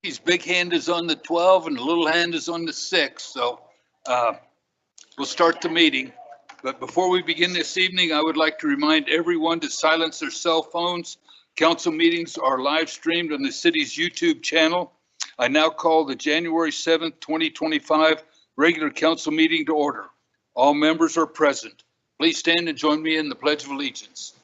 His big hand is on the 12 and the little hand is on the 6. So we'll start the meeting. But before we begin this evening, I would like to remind everyone to silence their cell phones. Council meetings are live streamed on the city's YouTube channel. I now call the January 7th, 2025 regular council meeting to order. All members are present. Please stand and join me in the Pledge of Allegiance.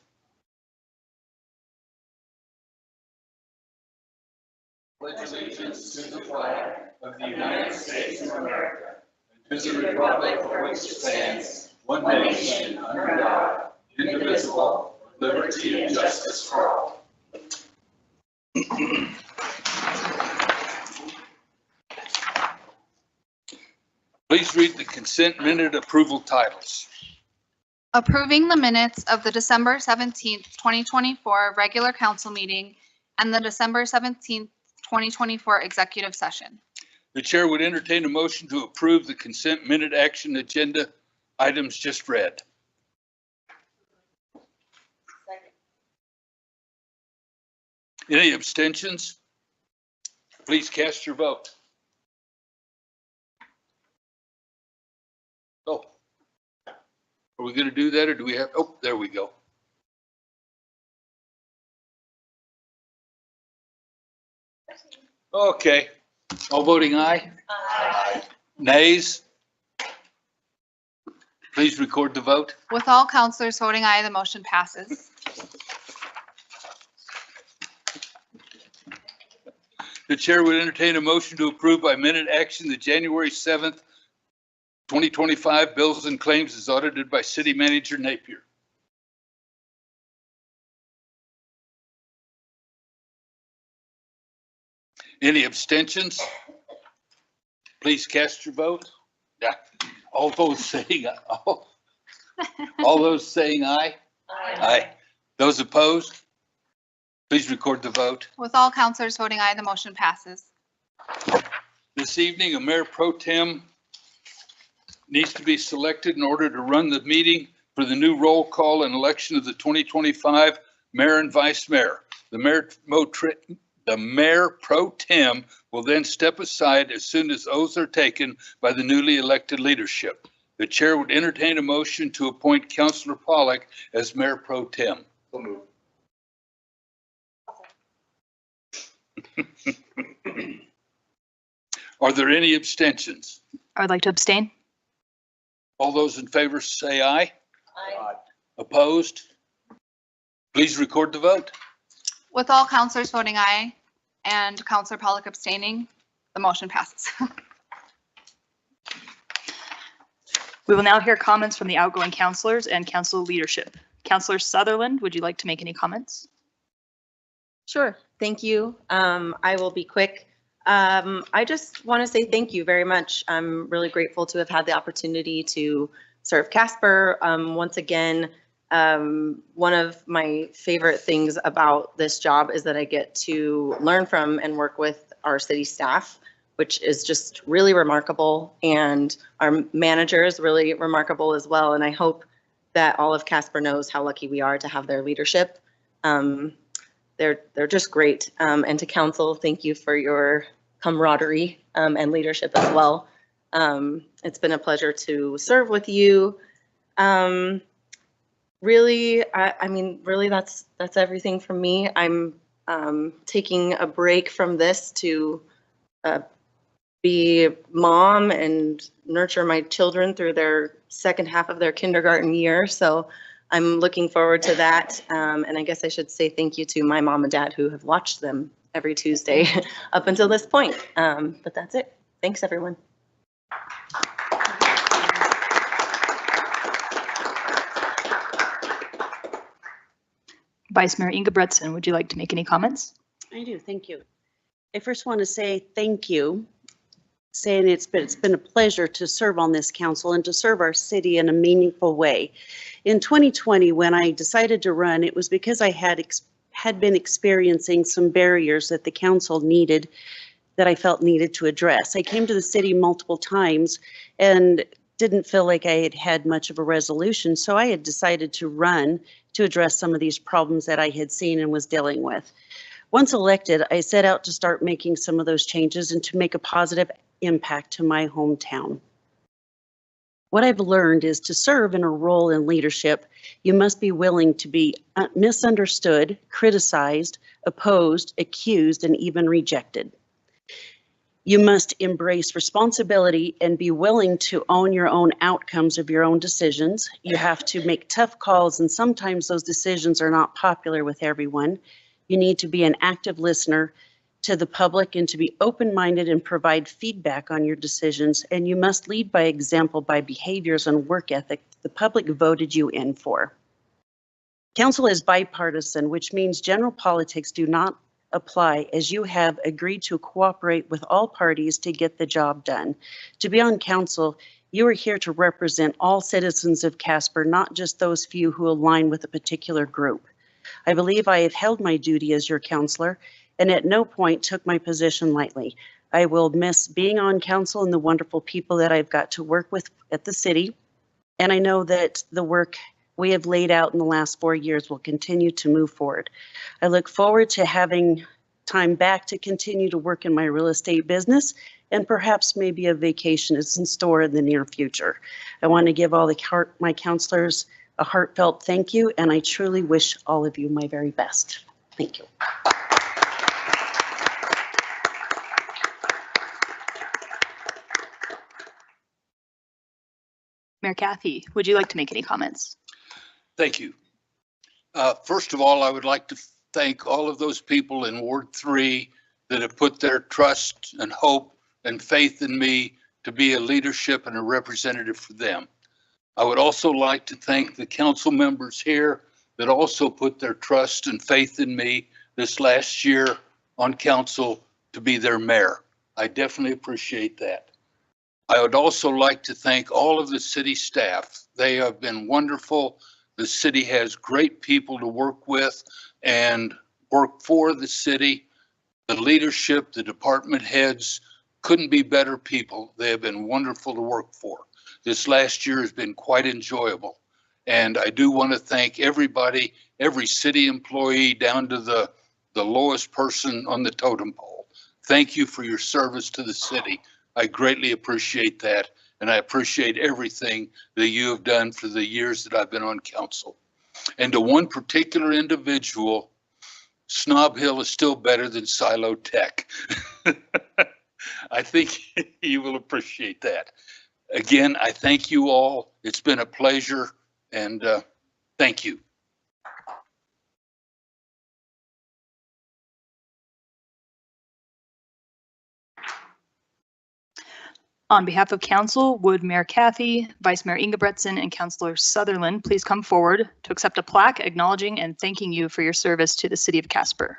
Pledge allegiance to the flag of the United States of America and to the republic for which it stands, one nation, under God, indivisible, with liberty and justice for all. Please read the consent minute approval titles. Approving the minutes of the December 17th, 2024 regular council meeting and the December 17th, 2024 executive session. The chair would entertain a motion to approve the consent minute action agenda items just read. Second. Any abstentions? Please cast your vote. Oh, are we going to do that or do we have, oh, there we go. Okay, all voting aye? Aye. Nays? Please record the vote. With all councilors voting aye, the motion passes. The chair would entertain a motion to approve by minute action the January 7th, 2025 bills and claims as audited by City Manager Napier. Any abstentions? Please cast your vote. Yeah. All those saying all those saying aye? Aye. Aye. Those opposed? Please record the vote. With all councilors voting aye, the motion passes. This evening, a mayor pro tem needs to be selected in order to run the meeting for the new roll call and election of the 2025 mayor and vice mayor. The mayor pro tem will then step aside as soon as oaths are taken by the newly elected leadership. The chair would entertain a motion to appoint Councilor Pollack as mayor pro tem. So moved. Are there any abstentions? I would like to abstain. All those in favor say aye. Aye. Opposed? Please record the vote. With all councilors voting aye and Councilor Pollack abstaining, the motion passes. We will now hear comments from the outgoing councilors and council leadership. Councilor Sutherland, would you like to make any comments? Sure. Thank you. I will be quick. I just want to say thank you very much. I'm really grateful to have had the opportunity to serve Casper. Once again, one of my favorite things about this job is that I get to learn from and work with our city staff, which is just really remarkable. And our manager is really remarkable as well. And I hope that all of Casper knows how lucky we are to have their leadership. They're just great. And to council, thank you for your camaraderie and leadership as well. It's been a pleasure to serve with you. Really, I mean, really, that's everything from me. I'm taking a break from this to be mom and nurture my children through their second half of their kindergarten year. So I'm looking forward to that. And I guess I should say thank you to my mom and dad who have watched them every Tuesday up until this point. But that's it. Thanks, everyone. Vice Mayor Inga Bretson, would you like to make any comments? I do, thank you. I first want to say thank you, saying it's been a pleasure to serve on this council and to serve our city in a meaningful way. In 2020, when I decided to run, it was because I had been experiencing some barriers that the council needed, that I felt needed to address. I came to the city multiple times and didn't feel like I had had much of a resolution, so I had decided to run to address some of these problems that I had seen and was dealing with. Once elected, I set out to start making some of those changes and to make a positive impact to my hometown. What I've learned is to serve in a role in leadership, you must be willing to be misunderstood, criticized, opposed, accused, and even rejected. You must embrace responsibility and be willing to own your own outcomes of your own decisions. You have to make tough calls, and sometimes those decisions are not popular with everyone. You need to be an active listener to the public and to be open-minded and provide feedback on your decisions. And you must lead by example by behaviors and work ethic the public voted you in for. Council is bipartisan, which means general politics do not apply, as you have agreed to cooperate with all parties to get the job done. To be on council, you are here to represent all citizens of Casper, not just those few who align with a particular group. I believe I have held my duty as your counselor and at no point took my position lightly. I will miss being on council and the wonderful people that I've got to work with at the city. And I know that the work we have laid out in the last 4 years will continue to move forward. I look forward to having time back to continue to work in my real estate business, and perhaps maybe a vacation is in store in the near future. I want to give all my counselors a heartfelt thank you, and I truly wish all of you my very best. Thank you. Mayor Kathy, would you like to make any comments? Thank you. First of all, I would like to thank all of those people in Ward 3 that have put their trust and hope and faith in me to be a leadership and a representative for them. I would also like to thank the council members here that also put their trust and faith in me this last year on council to be their mayor. I definitely appreciate that. I would also like to thank all of the city staff. They have been wonderful. The city has great people to work with and work for the city. The leadership, the department heads couldn't be better people. They have been wonderful to work for. This last year has been quite enjoyable. And I do want to thank everybody, every city employee down to the lowest person on the totem pole. Thank you for your service to the city. I greatly appreciate that. And I appreciate everything that you have done for the years that I've been on council. And to one particular individual, Snob Hill is still better than Silo Tech. I think you will appreciate that. Again, I thank you all. It's been a pleasure, and thank you. On behalf of council, would Mayor Kathy, Vice Mayor Ingebretson, and Councilor Sutherland please come forward to accept a plaque acknowledging and thanking you for your service to the city of Casper.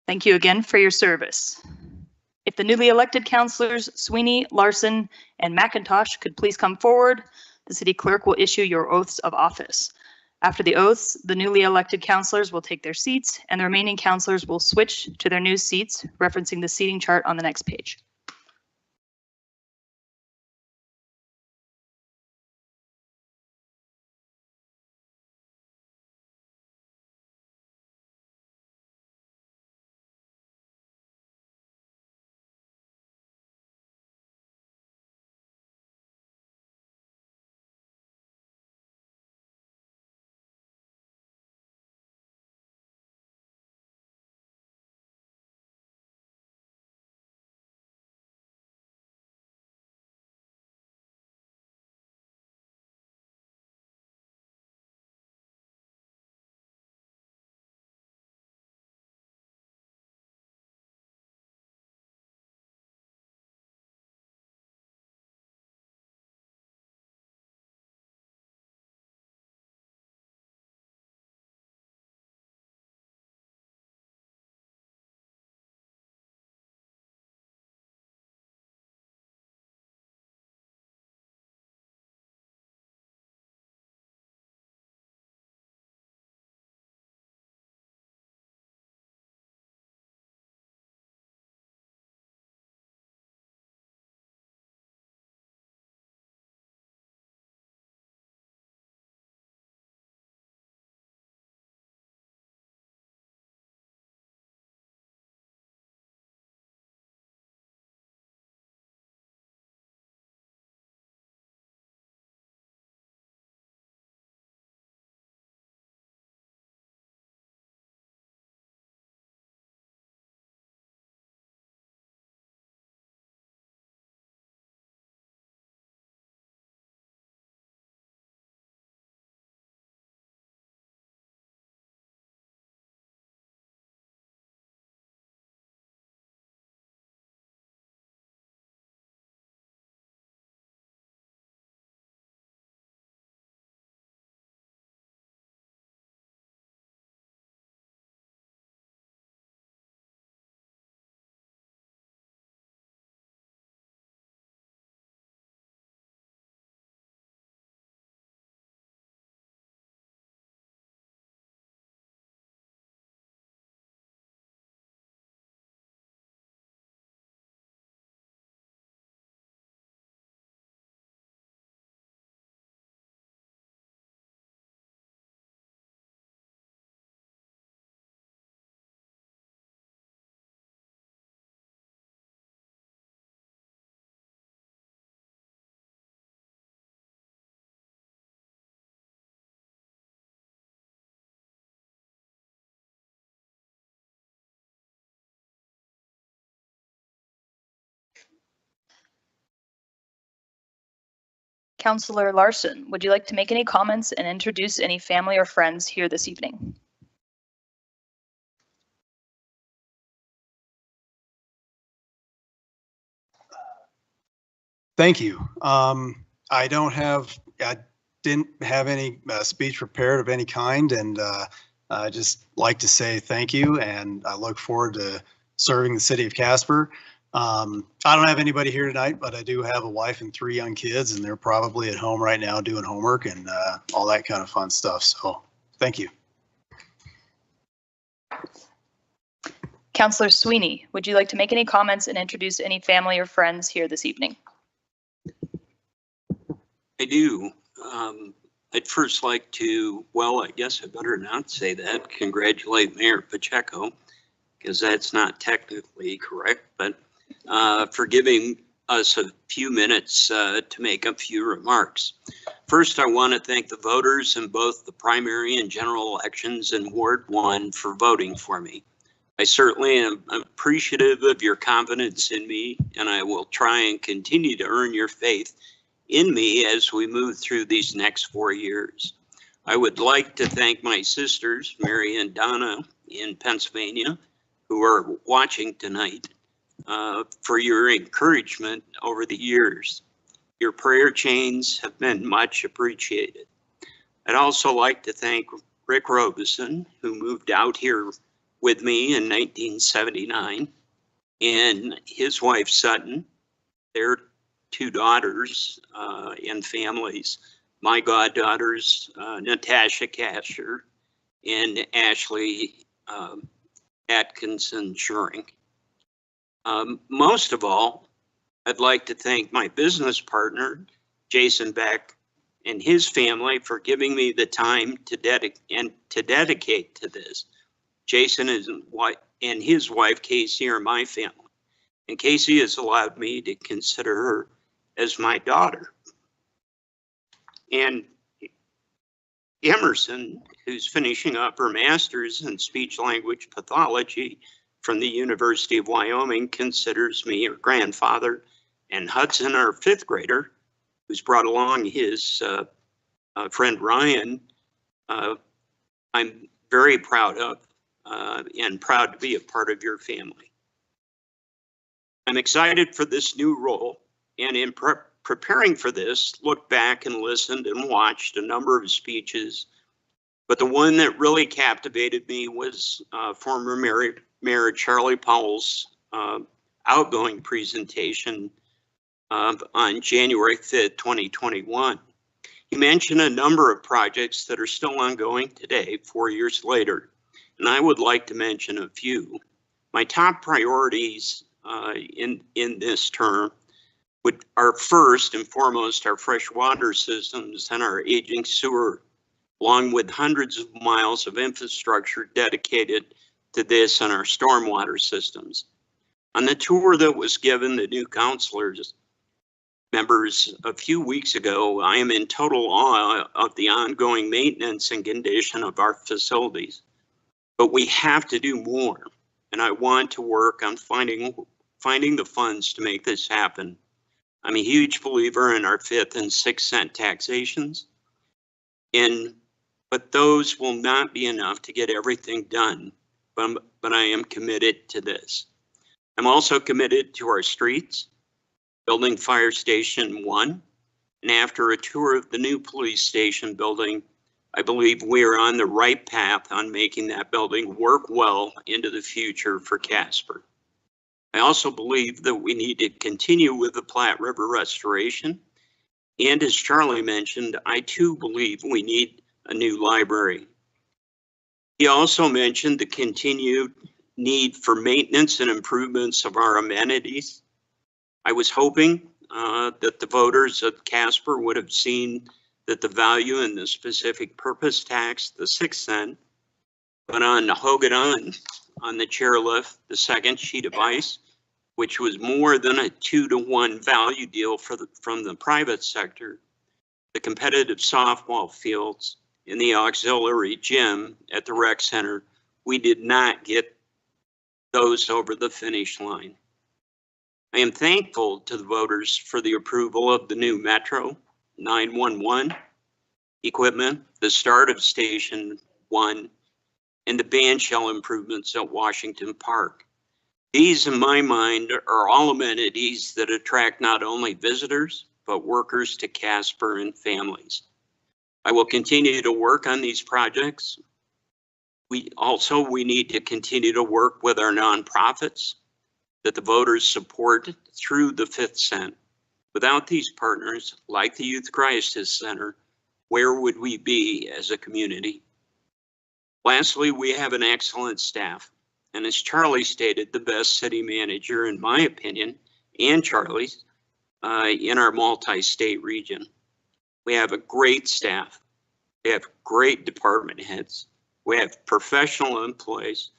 Thank you again for your service. If the newly elected councilors Sweeney, Larson, and McIntosh could please come forward, the city clerk will issue your oaths of office. After the oaths, the newly elected councilors will take their seats and the remaining councilors will switch to their new seats, referencing the seating chart on the next page. Councilor Larson, would you like to make any comments and introduce any family or friends here this evening? Thank you. I didn't have any speech prepared of any kind, and I just like to say thank you, and I look forward to serving the city of Casper. I don't have anybody here tonight, but I do have a wife and 3 young kids, and they're probably at home right now doing homework and all that kind of fun stuff. So thank you. Councilor Sweeney, would you like to make any comments and introduce any family or friends here this evening? I do. I'd first like to, well, I guess I better not say that, congratulate Mayor Pacheco, because that's not technically correct, but for giving us a few minutes to make a few remarks. First, I want to thank the voters in both the primary and general elections in Ward 1 for voting for me. I certainly am appreciative of your confidence in me, and I will try and continue to earn your faith in me as we move through these next 4 years. I would like to thank my sisters, Mary and Donna in Pennsylvania, who are watching tonight, for your encouragement over the years. Your prayer chains have been much appreciated. I'd also like to thank Rick Robeson, who moved out here with me in 1979, and his wife Sutton, their two daughters and families, my goddaughters, Natasha Casper and Ashley Atkinson Shuring. Most of all, I'd like to thank my business partner, Jason Beck, and his family for giving me the time to dedicate to this. Jason and his wife, Casey, are my family, and Casey has allowed me to consider her as my daughter. And Emerson, who's finishing up her master's in speech language pathology from the University of Wyoming, considers me her grandfather, and Hudson, our fifth grader, who's brought along his friend Ryan, I'm very proud of and proud to be a part of your family. I'm excited for this new role, and in preparing for this, looked back and listened and watched a number of speeches, but the one that really captivated me was former Mayor Charlie Powell's outgoing presentation on January 5th, 2021. He mentioned a number of projects that are still ongoing today, 4 years later, and I would like to mention a few. My top priorities in this term are first and foremost our fresh water systems and our aging sewer, along with hundreds of miles of infrastructure dedicated to this and our stormwater systems. On the tour that was given the new councilors members a few weeks ago, I am in total awe of the ongoing maintenance and condition of our facilities. But we have to do more, and I want to work on finding the funds to make this happen. I'm a huge believer in our 5th and 6th cent taxations, but those will not be enough to get everything done, but I am committed to this. I'm also committed to our streets, building Fire Station 1, and after a tour of the new police station building, I believe we are on the right path on making that building work well into the future for Casper. I also believe that we need to continue with the Platte River restoration. And as Charlie mentioned, I too believe we need a new library. He also mentioned the continued need for maintenance and improvements of our amenities. I was hoping that the voters of Casper would have seen that the value in the specific purpose tax, the 6 cent, but on the Hogan on the chairlift, the second sheet of ice, which was more than a 2-to-1 value deal from the private sector, the competitive softball fields in the auxiliary gym at the rec center, we did not get those over the finish line. I am thankful to the voters for the approval of the new Metro 911 equipment, the start of Station 1, and the band shell improvements at Washington Park. These, in my mind, are all amenities that attract not only visitors, but workers to Casper and families. I will continue to work on these projects. We need to continue to work with our nonprofits that the voters support through the 5th cent. Without these partners, like the Youth Crisis Center, where would we be as a community? Lastly, we have an excellent staff. And as Charlie stated, the best city manager, in my opinion, and Charlie's, in our multi-state region. We have a great staff. We have great department heads. We have professional employees,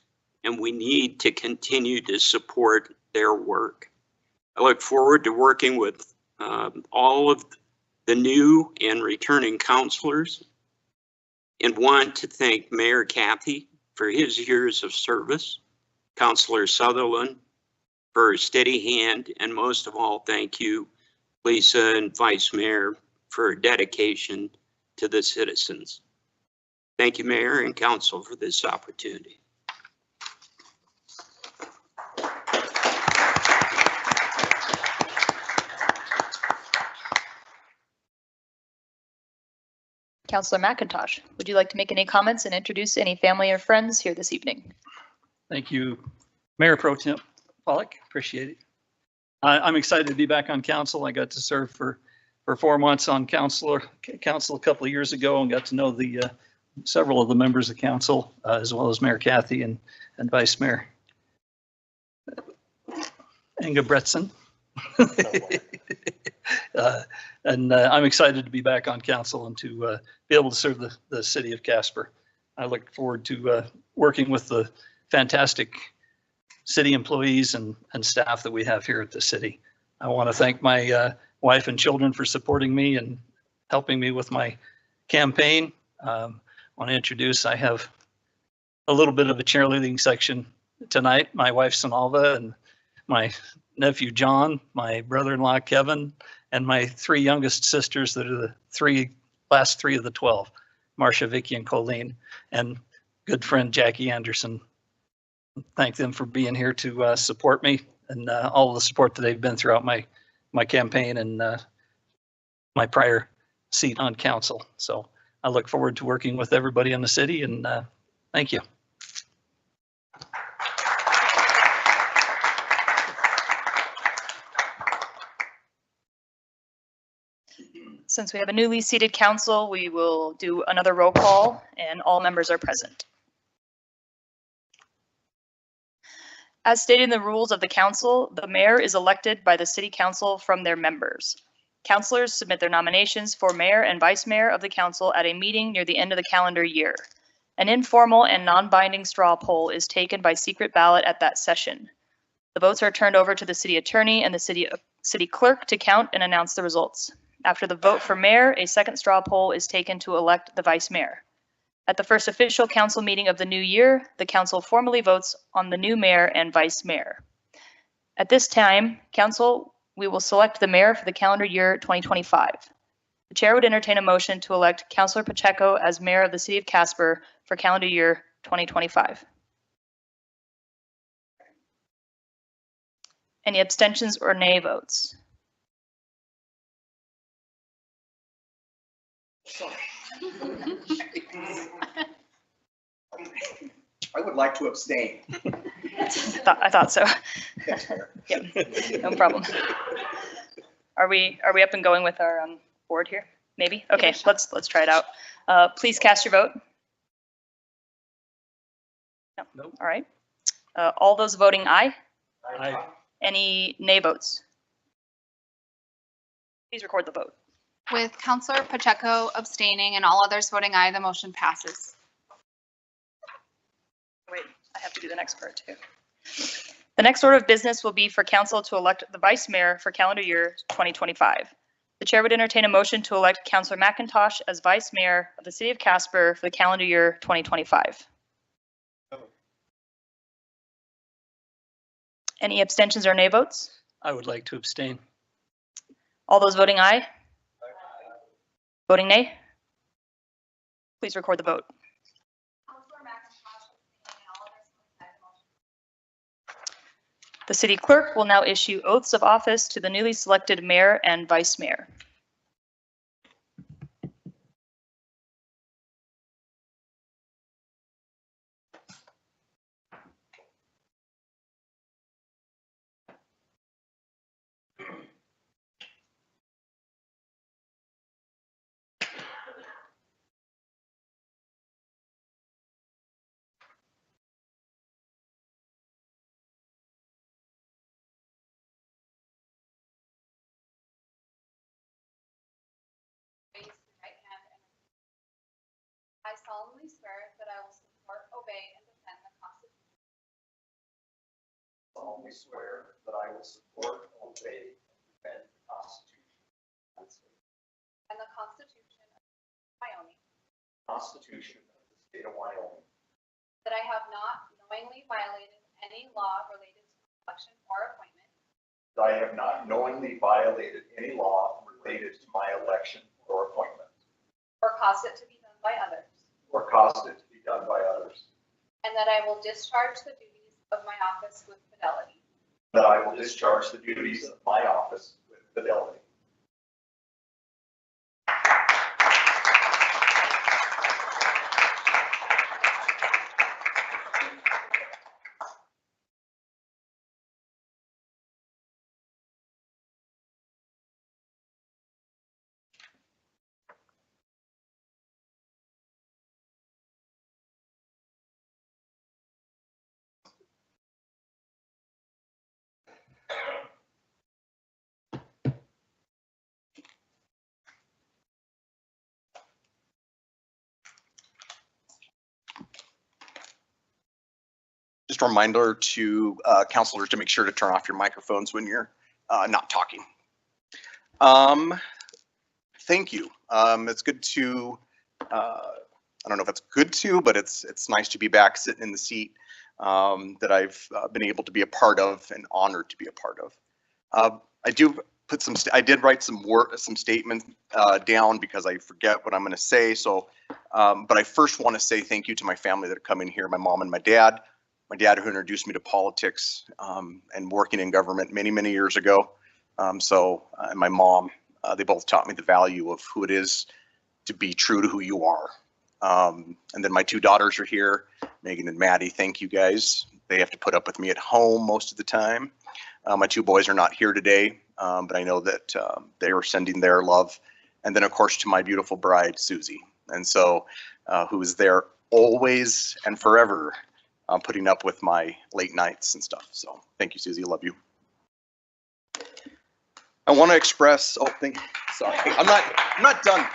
and we need to continue to support their work. I look forward to working with all of the new and returning counselors, and want to thank Mayor Cathy for his years of service, Councilor Sutherland for her steady hand, and most of all, thank you, Lisa and Vice Mayor, for her dedication to the citizens. Thank you, Mayor and Council, for this opportunity. Councilor McIntosh, would you like to make any comments and introduce any family or friends here this evening? Thank you, Mayor Pro Tem Pollock. Appreciate it. I'm excited to be back on council. I got to serve for 4 months on council a couple of years ago and got to know the several of the members of council, as well as Mayor Kathy and Vice Mayor Inga Bretson. I'm excited to be back on council and to be able to serve the city of Casper. I look forward to working with the fantastic city employees and staff that we have here at the city. I want to thank my wife and children for supporting me and helping me with my campaign. I want to introduce, I have a little bit of a cheerleading section tonight. My wife Sanalva and my nephew John, my brother-in-law Kevin, and my 3 youngest sisters that are the last three of the 12, Marcia, Vicky, and Colleen, and good friend Jackie Anderson. Thank them for being here to support me and all of the support that they've been throughout my campaign and my prior seat on council. So I look forward to working with everybody in the city, and thank you. Since we have a newly seated council, we will do another roll call and all members are present. As stated in the rules of the council, the mayor is elected by the city council from their members. Councilors submit their nominations for mayor and vice mayor of the council at a meeting near the end of the calendar year. An informal and non-binding straw poll is taken by secret ballot at that session. The votes are turned over to the city attorney and the city clerk to count and announce the results. After the vote for mayor, a second straw poll is taken to elect the vice mayor. At the first official council meeting of the new year, the council formally votes on the new mayor and vice mayor. At this time, council, we will select the mayor for the calendar year 2025. The chair would entertain a motion to elect Councilor Pacheco as mayor of the city of Casper for calendar year 2025. Any abstentions or nay votes? I would like to abstain. I thought so. Yep, no problem. Are we up and going with our board here? Maybe? Okay, let's try it out. Please cast your vote. No. Nope. All right. All those voting aye? Aye. Any nay votes? Please record the vote. With Councilor Pacheco abstaining and all others voting aye, the motion passes. Wait, I have to do the next part too. The next order of business will be for council to elect the vice mayor for calendar year 2025. The chair would entertain a motion to elect Councilor McIntosh as vice mayor of the city of Casper for the calendar year 2025. Any abstentions or nay votes? I would like to abstain. All those voting aye? Voting nay? Please record the vote. The city clerk will now issue oaths of office to the newly selected mayor and vice mayor. Raise your right hand and repeat. I solemnly swear that I will support, obey, and defend the Constitution. Solemnly swear that I will support, obey, and defend the Constitution And the Constitution of Wyoming. Constitution of the state of Wyoming. That I have not knowingly violated any law related to election or appointment. That I have not knowingly violated any law related to my election or appointment. Or caused it to be done by others. Or caused it to be done by others. And that I will discharge the duties of my office with fidelity. That I will discharge the duties of my office with fidelity. Just a reminder to counselors to make sure to turn off your microphones when you're not talking. Thank you. It's good to, I don't know if it's good to, but it's nice to be back sitting in the seat that I've been able to be a part of and honored to be a part of. I did write some statements down because I forget what I'm going to say. So, but I first want to say thank you to my family that are coming here, my mom and my dad. My dad who introduced me to politics and working in government many, many years ago. And my mom, they both taught me the value of who it is to be true to who you are. And then my two daughters are here, Megan and Maddie. Thank you guys. They have to put up with me at home most of the time. My two boys are not here today, but I know that they are sending their love. And then of course to my beautiful bride, Susie. And so who is there always and forever putting up with my late nights and stuff. So thank you, Susie. Love you. I want to express, sorry, I'm not done.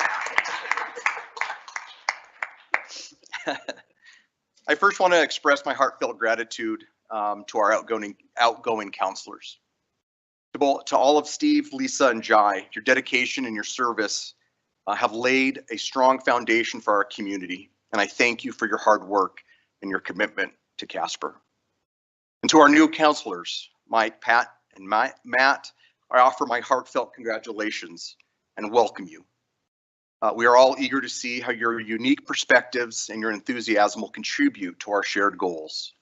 I first want to express my heartfelt gratitude to our outgoing counselors. To all of Steve, Lisa, and Jai, your dedication and your service have laid a strong foundation for our community. And I thank you for your hard work and your commitment to Casper. And to our new counselors, Mike, Pat, and Matt, I offer my heartfelt congratulations and welcome you. We are all eager to see how your unique perspectives and your enthusiasm will contribute to our shared goals.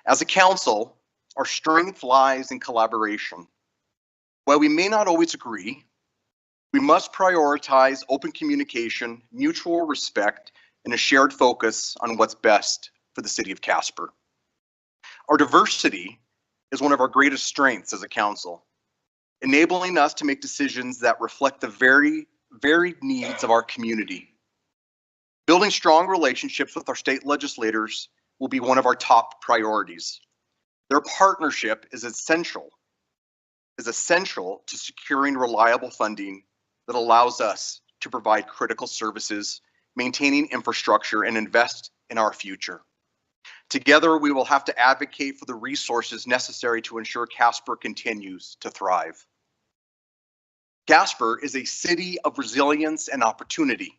As a council, our strength lies in collaboration. While we may not always agree, we must prioritize open communication, mutual respect, and a shared focus on what's best for the city of Casper. Our diversity is one of our greatest strengths as a council, enabling us to make decisions that reflect the varied needs of our community. Building strong relationships with our state legislators will be one of our top priorities. Their partnership is essential to securing reliable funding that allows us to provide critical services, maintaining infrastructure, and invest in our future. Together, we will have to advocate for the resources necessary to ensure Casper continues to thrive. Casper is a city of resilience and opportunity.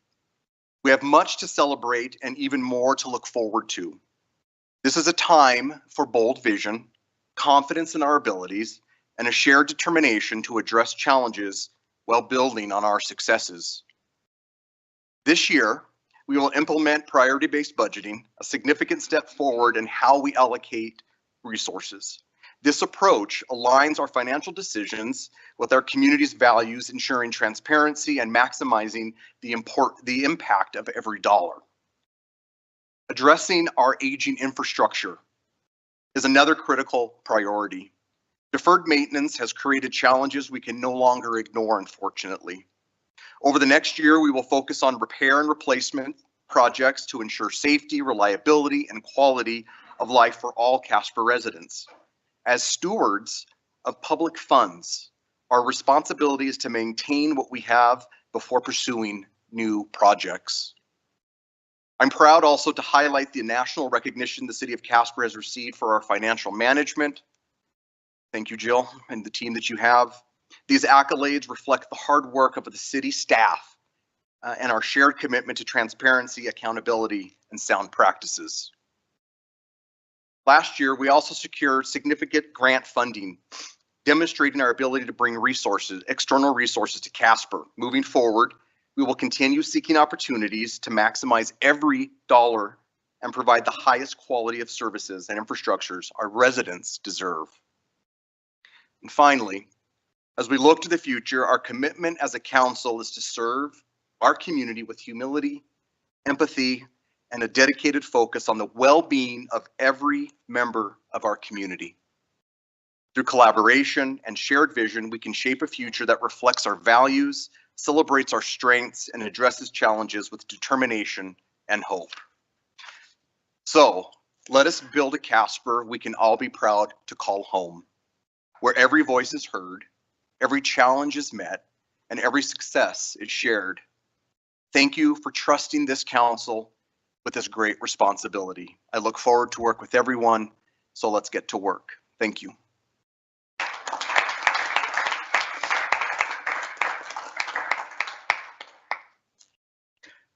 We have much to celebrate and even more to look forward to. This is a time for bold vision, confidence in our abilities, and a shared determination to address challenges while building on our successes. This year, we will implement priority-based budgeting, a significant step forward in how we allocate resources. This approach aligns our financial decisions with our community's values, ensuring transparency and maximizing the impact of every dollar. Addressing our aging infrastructure is another critical priority. Deferred maintenance has created challenges we can no longer ignore, unfortunately. Over the next year, we will focus on repair and replacement projects to ensure safety, reliability, and quality of life for all Casper residents. As stewards of public funds, our responsibility is to maintain what we have before pursuing new projects. I'm proud also to highlight the national recognition the city of Casper has received for our financial management. Thank you, Jill, and the team that you have. These accolades reflect the hard work of the city staff and our shared commitment to transparency, accountability, and sound practices. Last year, we also secured significant grant funding, demonstrating our ability to bring external resources to Casper. Moving forward, we will continue seeking opportunities to maximize every dollar and provide the highest quality of services and infrastructures our residents deserve. And finally, as we look to the future, our commitment as a council is to serve our community with humility, empathy, and a dedicated focus on the well-being of every member of our community. Through collaboration and shared vision, we can shape a future that reflects our values, celebrates our strengths, and addresses challenges with determination and hope. So let us build a Casper we can all be proud to call home, where every voice is heard, every challenge is met, and every success is shared. Thank you for trusting this council with this great responsibility. I look forward to work with everyone, so let's get to work. Thank you.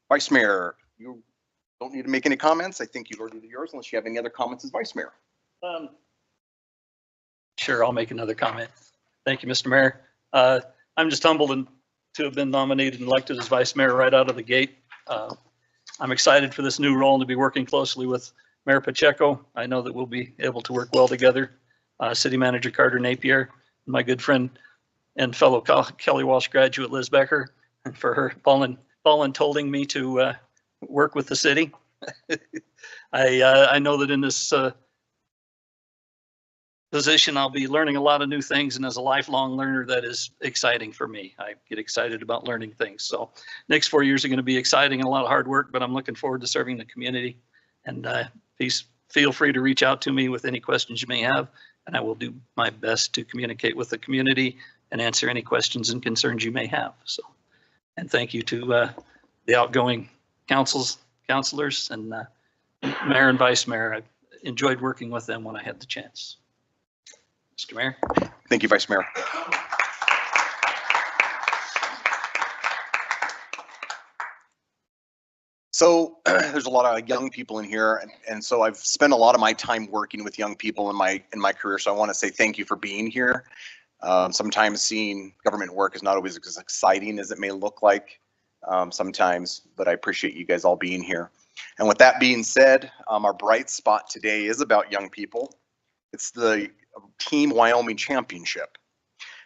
Vice Mayor, you don't need to make any comments. I think you've already did yours unless you have any other comments as Vice Mayor. Sure, I'll make another comment. Thank you, Mr. Mayor. I'm just humbled to have been nominated and elected as Vice Mayor right out of the gate. I'm excited for this new role and to be working closely with Mayor Pacheco. I know that we'll be able to work well together. City Manager Carter Napier, my good friend and fellow Kelly Walsh graduate Liz Becker, and for her volunteering me to work with the city. I know that in this position, I'll be learning a lot of new things, and as a lifelong learner, that is exciting for me. I get excited about learning things. So next 4 years are going to be exciting and a lot of hard work, but I'm looking forward to serving the community. And please feel free to reach out to me with any questions you may have, and I will do my best to communicate with the community and answer any questions and concerns you may have. So, and thank you to the outgoing councilors and Mayor and Vice Mayor. I enjoyed working with them when I had the chance. Mr. Mayor. Thank you, Vice Mayor. So there's a lot of young people in here, and so I've spent a lot of my time working with young people in my career. So I want to say thank you for being here. Sometimes seeing government work is not always as exciting as it may look like sometimes, but I appreciate you guys all being here. And with that being said, our bright spot today is about young people. It's the Team Wyoming Championship.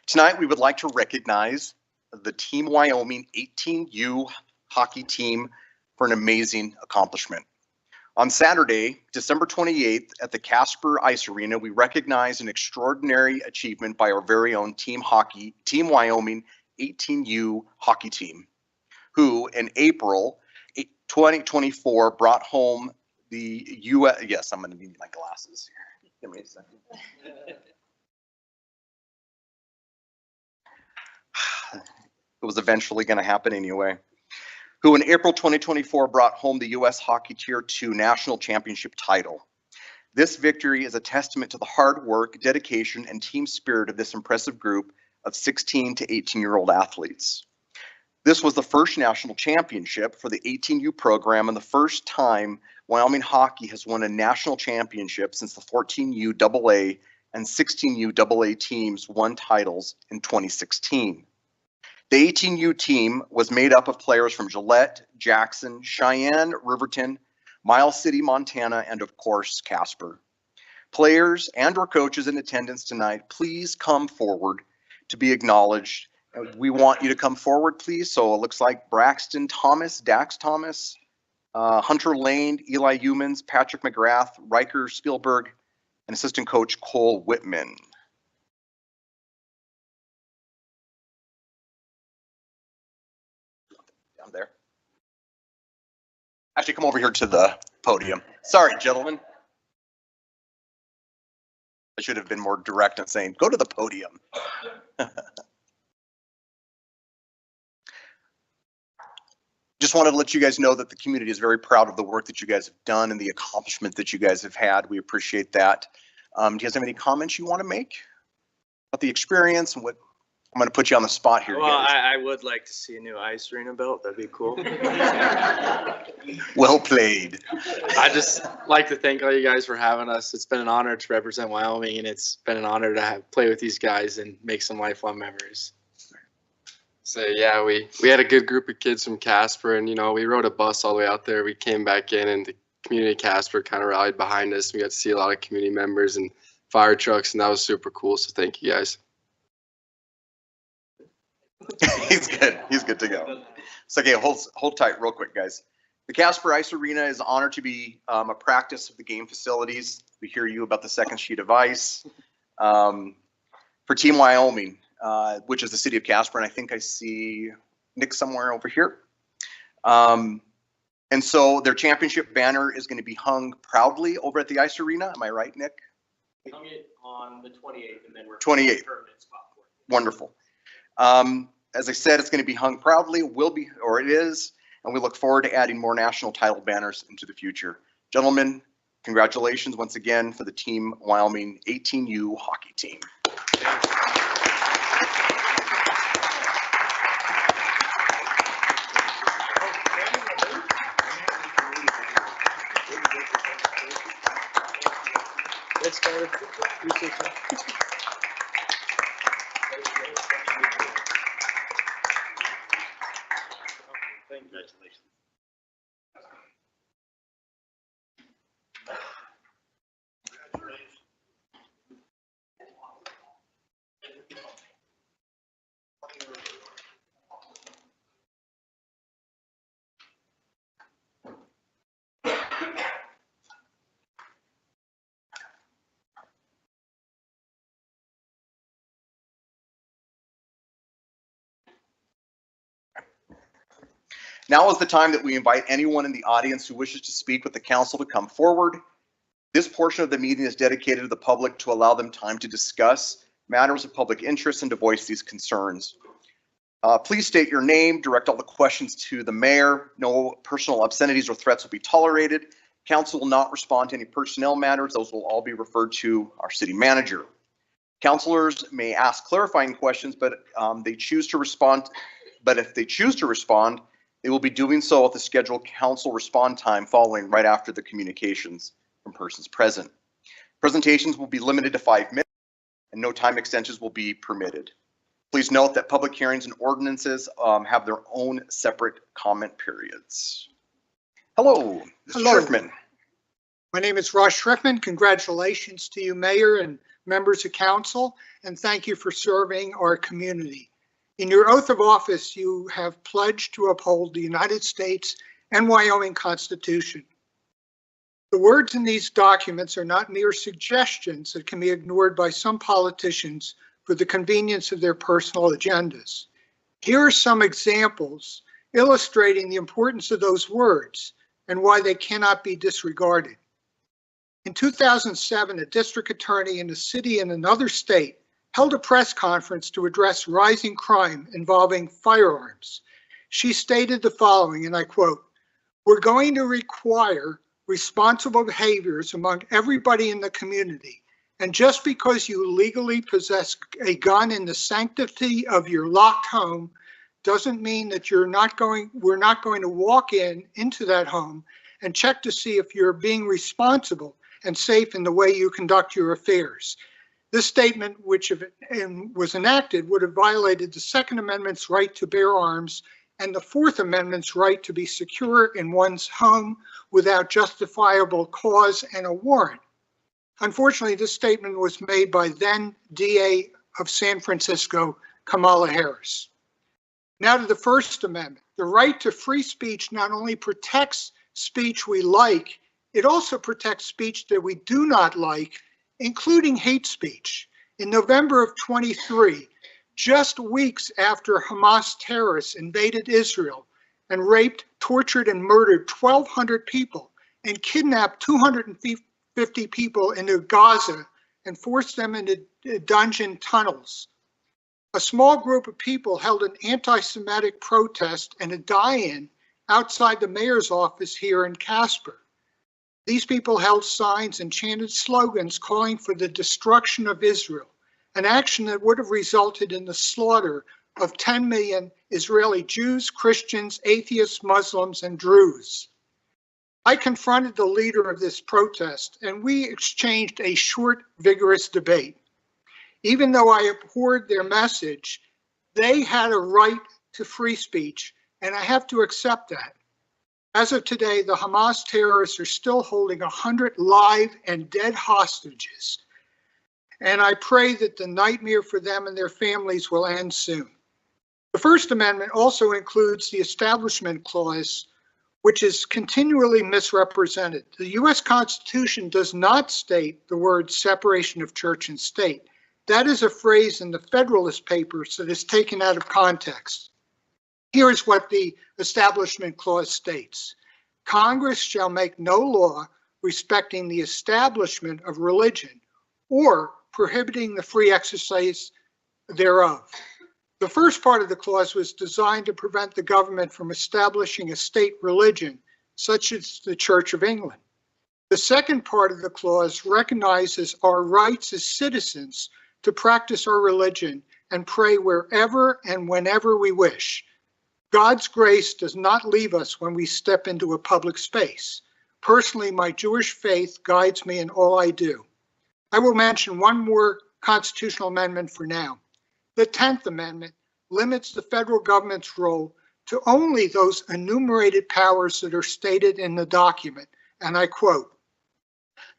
Tonight, we would like to recognize the Team Wyoming 18U hockey team for an amazing accomplishment. On Saturday, December 28th, at the Casper Ice Arena, we recognize an extraordinary achievement by our very own Team Wyoming 18U hockey team, who in April 2024 brought home the U.S. Yes, I'm going to need my glasses here. Give me a second. It was eventually going to happen anyway. Who in April 2024 brought home the U.S. Hockey Tier 2 National Championship title. This victory is a testament to the hard work, dedication, and team spirit of this impressive group of 16 to 18-year-old athletes. This was the first national championship for the 18U program and the first time Wyoming hockey has won a national championship since the 14U AA and 16U AA teams won titles in 2016. The 18U team was made up of players from Gillette, Jackson, Cheyenne, Riverton, Miles City, Montana, and of course, Casper. Players and or coaches in attendance tonight, please come forward to be acknowledged. We want you to come forward, please. So it looks like Braxton Thomas, Dax Thomas, Hunter Lane, Eli Humans, Patrick McGrath, Riker Spielberg, and assistant coach Cole Whitman. Down there. Actually, come over here to the podium. Sorry, gentlemen. I should have been more direct in saying, go to the podium. Just wanted to let you guys know that the community is very proud of the work that you guys have done and the accomplishment that you guys have had. We appreciate that. Do you guys have any comments you want to make about the experience and what? I'm going to put you on the spot here. Well, I would like to see a new ice arena built. That'd be cool. Well played. I just like to thank all you guys for having us. It's been an honor to represent Wyoming, and it's been an honor to play with these guys and make some lifelong memories. So yeah, we had a good group of kids from Casper, and we rode a bus all the way out there. We came back in, and the community of Casper kind of rallied behind us. We got to see a lot of community members and fire trucks, and that was super cool. So thank you guys. He's good. He's good to go. So okay, hold tight real quick, guys. The Casper Ice Arena is honored to be a practice of the game facilities. We hear you about the second sheet of ice for Team Wyoming, which is the city of Casper, and I think I see Nick somewhere over here. And so their championship banner is going to be hung proudly over at the ice arena. Am I right, Nick? Hung it on the 28th, and then we're 28th. permanent spot for it. Wonderful. As I said, it's going to be hung proudly. It is, and we look forward to adding more national title banners into the future. Gentlemen, congratulations once again for the Team Wyoming 18U hockey team. Let's start. Congratulations. Now is the time that we invite anyone in the audience who wishes to speak with the council to come forward. This portion of the meeting is dedicated to the public to allow them time to discuss matters of public interest and to voice these concerns. Please state your name, direct all the questions to the mayor. No personal obscenities or threats will be tolerated. Council will not respond to any personnel matters. Those will all be referred to our city manager. Councilors may ask clarifying questions, but if they choose to respond, they will be doing so at the scheduled council respond time following right after the communications from persons present. Presentations will be limited to 5 minutes and no time extensions will be permitted. Please note that public hearings and ordinances have their own separate comment periods. Hello, Mr. Hello. Schrickman. My name is Ross Schrickman. Congratulations to you, Mayor and members of council, and thank you for serving our community. In your oath of office, you have pledged to uphold the United States and Wyoming Constitution. The words in these documents are not mere suggestions that can be ignored by some politicians for the convenience of their personal agendas. Here are some examples illustrating the importance of those words and why they cannot be disregarded. In 2007, a district attorney in a city in another state held a press conference to address rising crime involving firearms. She stated the following, and I quote, "We're going to require responsible behaviors among everybody in the community. And just because you legally possess a gun in the sanctity of your locked home doesn't mean that we're not going to walk into that home and check to see if you're being responsible and safe in the way you conduct your affairs." This statement, which if it was enacted, would have violated the Second Amendment's right to bear arms and the Fourth Amendment's right to be secure in one's home without justifiable cause and a warrant. Unfortunately, this statement was made by then DA of San Francisco, Kamala Harris. Now to the First Amendment. The right to free speech not only protects speech we like, it also protects speech that we do not like, including hate speech. In November of 23, just weeks after Hamas terrorists invaded Israel and raped, tortured, and murdered 1,200 people and kidnapped 250 people into Gaza and forced them into dungeon tunnels, a small group of people held an anti-Semitic protest and a die-in outside the mayor's office here in Casper. These people held signs and chanted slogans calling for the destruction of Israel, an action that would have resulted in the slaughter of 10 million Israeli Jews, Christians, atheists, Muslims, and Druze. I confronted the leader of this protest, and we exchanged a short, vigorous debate. Even though I abhorred their message, they had a right to free speech, and I have to accept that. As of today, the Hamas terrorists are still holding 100 live and dead hostages, and I pray that the nightmare for them and their families will end soon. The First Amendment also includes the Establishment Clause, which is continually misrepresented. The U.S. Constitution does not state the word separation of church and state. That is a phrase in the Federalist Papers that is taken out of context. Here is what the Establishment Clause states. Congress shall make no law respecting the establishment of religion or prohibiting the free exercise thereof. The first part of the clause was designed to prevent the government from establishing a state religion, such as the Church of England. The second part of the clause recognizes our rights as citizens to practice our religion and pray wherever and whenever we wish. God's grace does not leave us when we step into a public space. Personally, my Jewish faith guides me in all I do. I will mention one more constitutional amendment for now. The 10th Amendment limits the federal government's role to only those enumerated powers that are stated in the document, and I quote,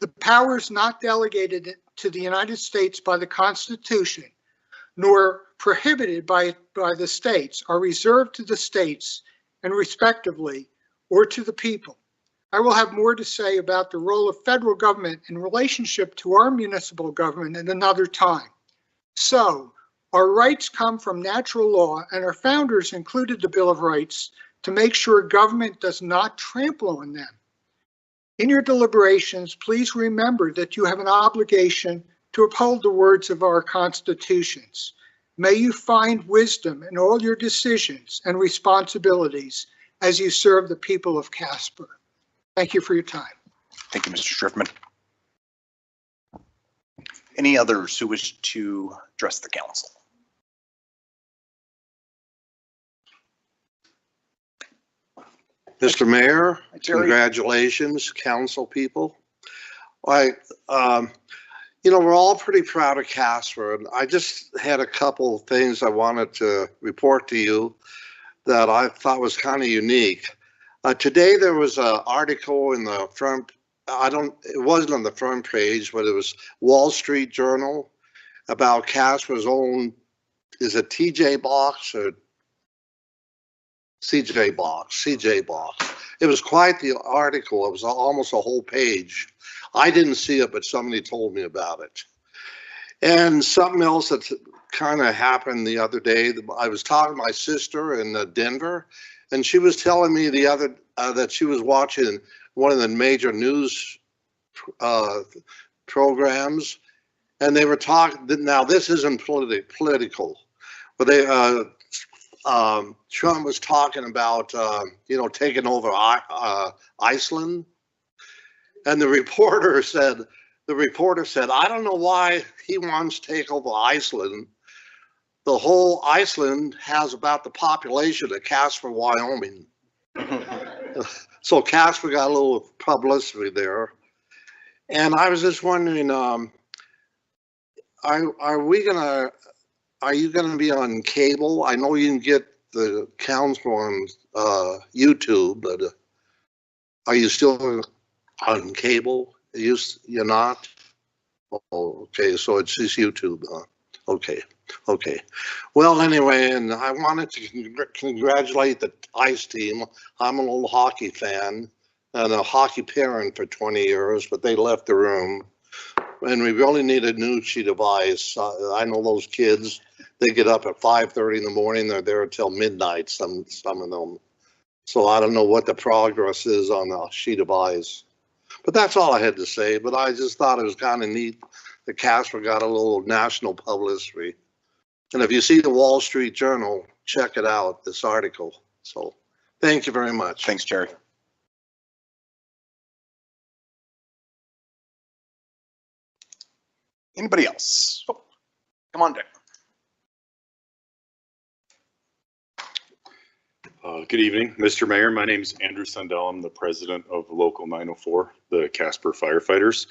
"The powers not delegated to the United States by the Constitution, nor prohibited by the states, are reserved to the states and respectively, or to the people." I will have more to say about the role of federal government in relationship to our municipal government at another time. So, our rights come from natural law, and our founders included the Bill of Rights to make sure government does not trample on them. In your deliberations, please remember that you have an obligation to uphold the words of our constitutions. May you find wisdom in all your decisions and responsibilities as you serve the people of Casper. Thank you for your time. Thank you, Mr. Schriftman. Any others who wish to address the council? Mr. Mayor, Hi, Terry. congratulations, council people. We're all pretty proud of Casper, and I just had a couple of things I wanted to report to you that I thought was kind of unique. Today there was an article in the front, it wasn't on the front page, but it was Wall Street Journal about Casper's own, is it TJ Box or CJ Box? It was quite the article. It was almost a whole page. I didn't see it, but somebody told me about it. And something else that kind of happened the other day, I was talking to my sister in Denver, and she was telling me that she was watching one of the major news programs, and they were talking, now this isn't political, but Trump was talking about, taking over Iceland. And the reporter said, I don't know why he wants to take over Iceland. The whole Iceland has about the population of Casper, Wyoming. So Casper got a little publicity there. And I was just wondering, are you gonna be on cable? I know you can get the council on YouTube, but are you still on cable? You're not? Oh, okay, so it's just YouTube. Okay. Well, anyway, and I wanted to congratulate the ice team. I'm an old hockey fan and a hockey parent for 20 years, but they left the room. And we really need a new sheet of ice. I know those kids, they get up at 5:30 in the morning. They're there until midnight, some of them. So I don't know what the progress is on the sheet of ice. But that's all I had to say. But I just thought it was kind of neat that Casper got a little national publicity. And if you see the Wall Street Journal, check it out, this article. So thank you very much. Thanks, Jerry. Anybody else? Oh, come on down. Good evening, Mr. Mayor. My name is Andrew Sundell. I'm the president of Local 904, the Casper Firefighters.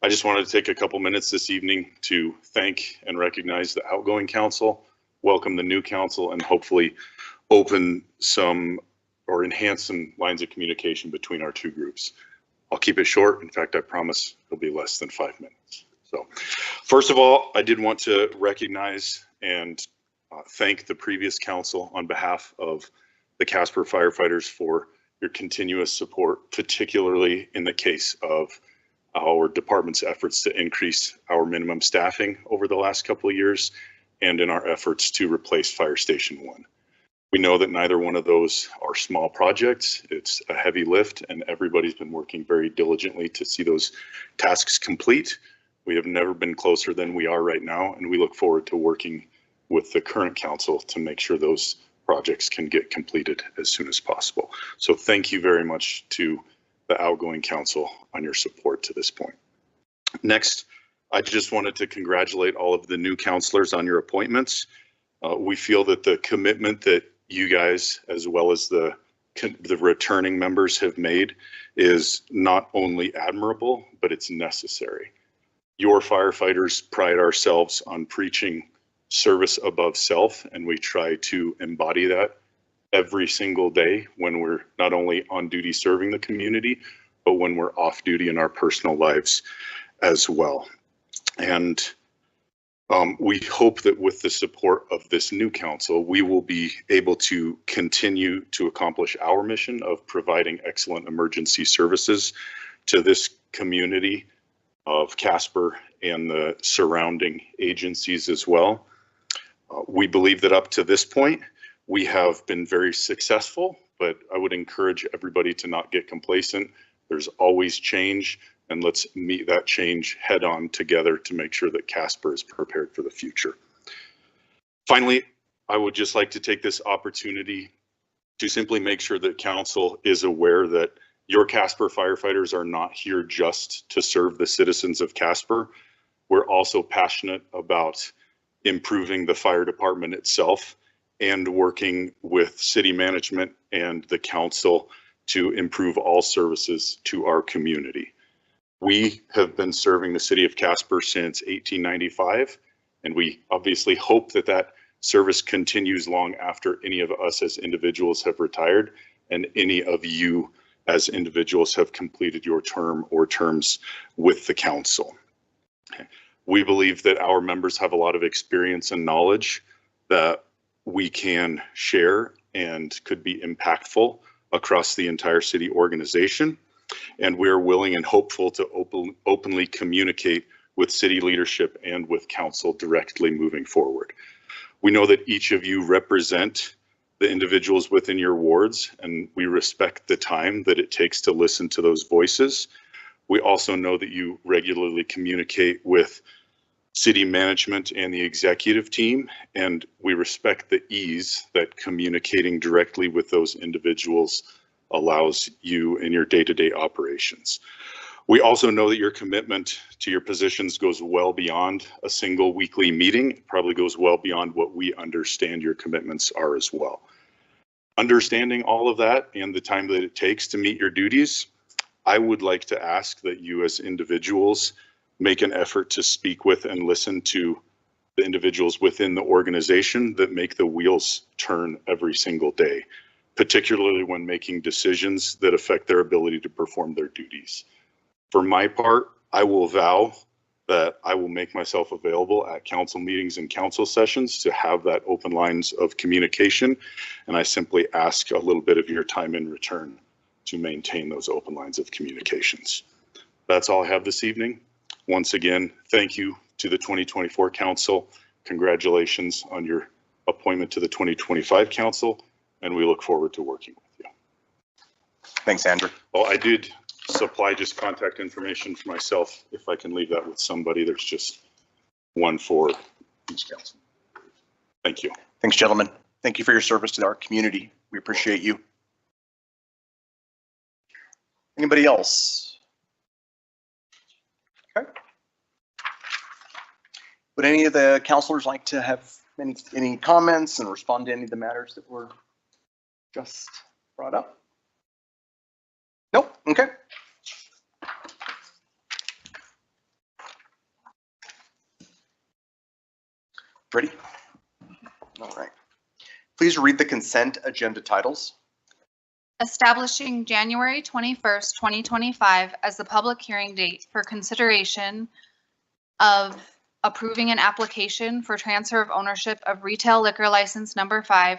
I just wanted to take a couple minutes this evening to thank and recognize the outgoing council, welcome the new council, and hopefully open some or enhance some lines of communication between our two groups. I'll keep it short. In fact, I promise it'll be less than 5 minutes. So first of all, I did want to recognize and thank the previous council on behalf of the Casper firefighters for your continuous support, particularly in the case of our department's efforts to increase our minimum staffing over the last couple of years and in our efforts to replace Fire Station 1. We know that neither one of those are small projects. It's a heavy lift, and everybody's been working very diligently to see those tasks complete. We have never been closer than we are right now, and we look forward to working with the current council to make sure those projects can get completed as soon as possible. So thank you very much to the outgoing council on your support to this point. Next, I just wanted to congratulate all of the new councilors on your appointments. We feel that the commitment that you guys, as well as the returning members, have made is not only admirable, but it's necessary. Your firefighters pride ourselves on preaching service above self, and we try to embody that every single day when we're not only on duty serving the community, but when we're off duty in our personal lives as well. And we hope that with the support of this new council, we will be able to continue to accomplish our mission of providing excellent emergency services to this community of Casper and the surrounding agencies as well. We believe that up to this point, we have been very successful, but I would encourage everybody to not get complacent. There's always change, and let's meet that change head on together to make sure that Casper is prepared for the future. Finally, I would just like to take this opportunity to simply make sure that council is aware that your Casper firefighters are not here just to serve the citizens of Casper. We're also passionate about improving the fire department itself and working with city management and the council to improve all services to our community. We have been serving the city of Casper since 1895, and we obviously hope that that service continues long after any of us as individuals have retired and any of you as individuals have completed your term or terms with the council. We believe that our members have a lot of experience and knowledge that we can share and could be impactful across the entire city organization. And we're willing and hopeful to openly communicate with city leadership and with council directly moving forward. We know that each of you represent the individuals within your wards, and we respect the time that it takes to listen to those voices. We also know that you regularly communicate with city management and the executive team, and we respect the ease that communicating directly with those individuals allows you in your day-to-day operations. We also know that your commitment to your positions goes well beyond a single weekly meeting. It probably goes well beyond what we understand your commitments are as well. Understanding all of that and the time that it takes to meet your duties, I would like to ask that you as individuals make an effort to speak with and listen to the individuals within the organization that make the wheels turn every single day, particularly when making decisions that affect their ability to perform their duties. For my part, I will vow that I will make myself available at council meetings and council sessions to have that open lines of communication. And I simply ask a little bit of your time in return to maintain those open lines of communications. That's all I have this evening. Once again, thank you to the 2024 council. Congratulations on your appointment to the 2025 council, and we look forward to working with you. Thanks, Andrew. Well, I did supply just contact information for myself. If I can leave that with somebody, there's just one for each council. Thank you. Thanks, gentlemen. Thank you for your service to our community. We appreciate you. Anybody else? Okay. Would any of the counselors like to have any comments and respond to any of the matters that were just brought up? Nope. Okay. Ready? All right. Please read the consent agenda titles. Establishing January 21st, 2025 as the public hearing date for consideration of approving an application for transfer of ownership of retail liquor license number 5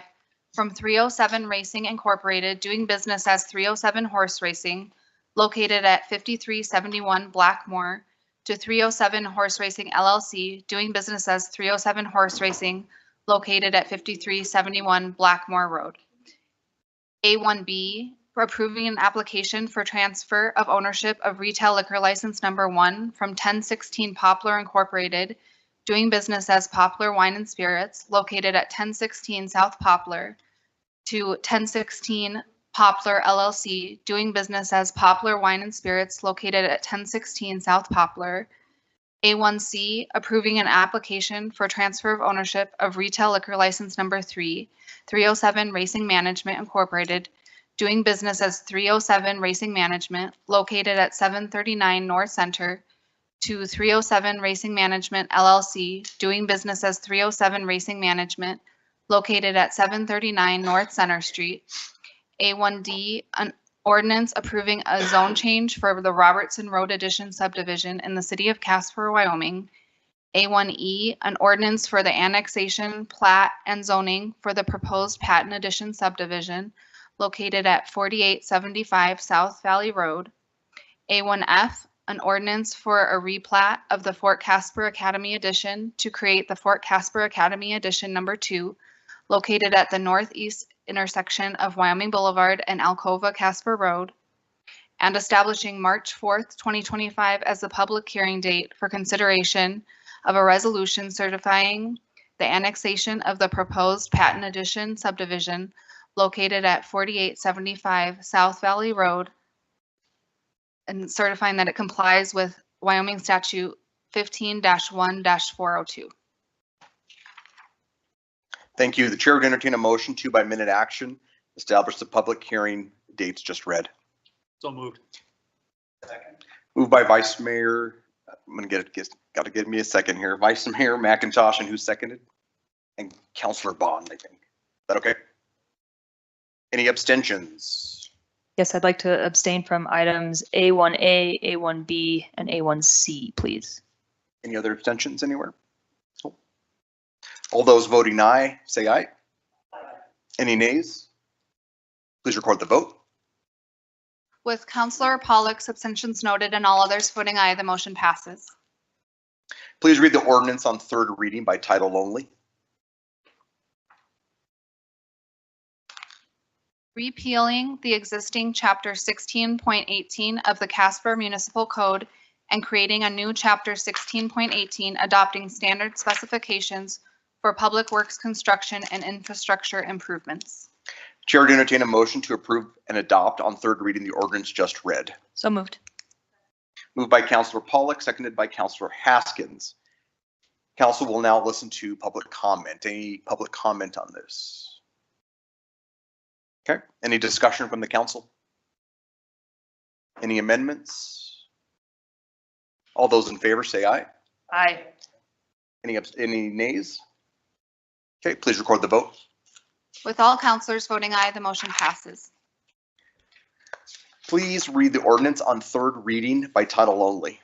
from 307 Racing Incorporated, doing business as 307 Horse Racing, located at 5371 Blackmore, to 307 Horse Racing LLC, doing business as 307 Horse Racing, located at 5371 Blackmore Road. A1B, for approving an application for transfer of ownership of retail liquor license number 1 from 1016 Poplar Incorporated, doing business as Poplar Wine and Spirits, located at 1016 South Poplar, to 1016 Poplar LLC, doing business as Poplar Wine and Spirits, located at 1016 South Poplar. A1C, approving an application for transfer of ownership of retail liquor license number 307 Racing Management Incorporated, doing business as 307 Racing Management, located at 739 North Center, to 307 Racing Management LLC, doing business as 307 Racing Management, located at 739 North Center Street. A1D, an ordinance approving a zone change for the Robertson Road Addition subdivision in the city of Casper, Wyoming. A1E, an ordinance for the annexation, plat, and zoning for the proposed Patton Addition subdivision located at 4875 South Valley Road. A1F, an ordinance for a replat of the Fort Casper Academy Addition to create the Fort Casper Academy Addition number 2, located at the northeast intersection of Wyoming Boulevard and Alcova Casper Road, and establishing March 4th, 2025 as the public hearing date for consideration of a resolution certifying the annexation of the proposed Patton Addition subdivision located at 4875 South Valley Road, and certifying that it complies with Wyoming Statute 15-1-402. Thank you. The chair would entertain a motion to, by minute action, establish the public hearing dates just read. So moved. Moved by Vice Mayor, I'm gonna got to give me a second here. Vice Mayor McIntosh, and who seconded? And Councilor Bond, I think. Is that okay? Any abstentions? Yes, I'd like to abstain from items A1A, A1B, and A1C, please. Any other abstentions anywhere? Cool. All those voting aye, say aye. Any nays? Please record the vote. With Councilor Pollock's abstentions noted and all others voting aye, the motion passes. Please read the ordinance on third reading by title only. Repealing the existing Chapter 16.18 of the Casper Municipal Code and creating a new Chapter 16.18 adopting standard specifications for public works construction and infrastructure improvements. Chair would entertain a motion to approve and adopt on third reading the ordinance just read. So moved. Moved by Councilor Pollock, seconded by Councilor Haskins. Council will now listen to public comment. Any public comment on this? Okay, any discussion from the council? Any amendments? All those in favor say aye. Aye. Any nays? Okay, please record the vote. With all councilors voting aye, the motion passes. Please read the ordinance on third reading by title only.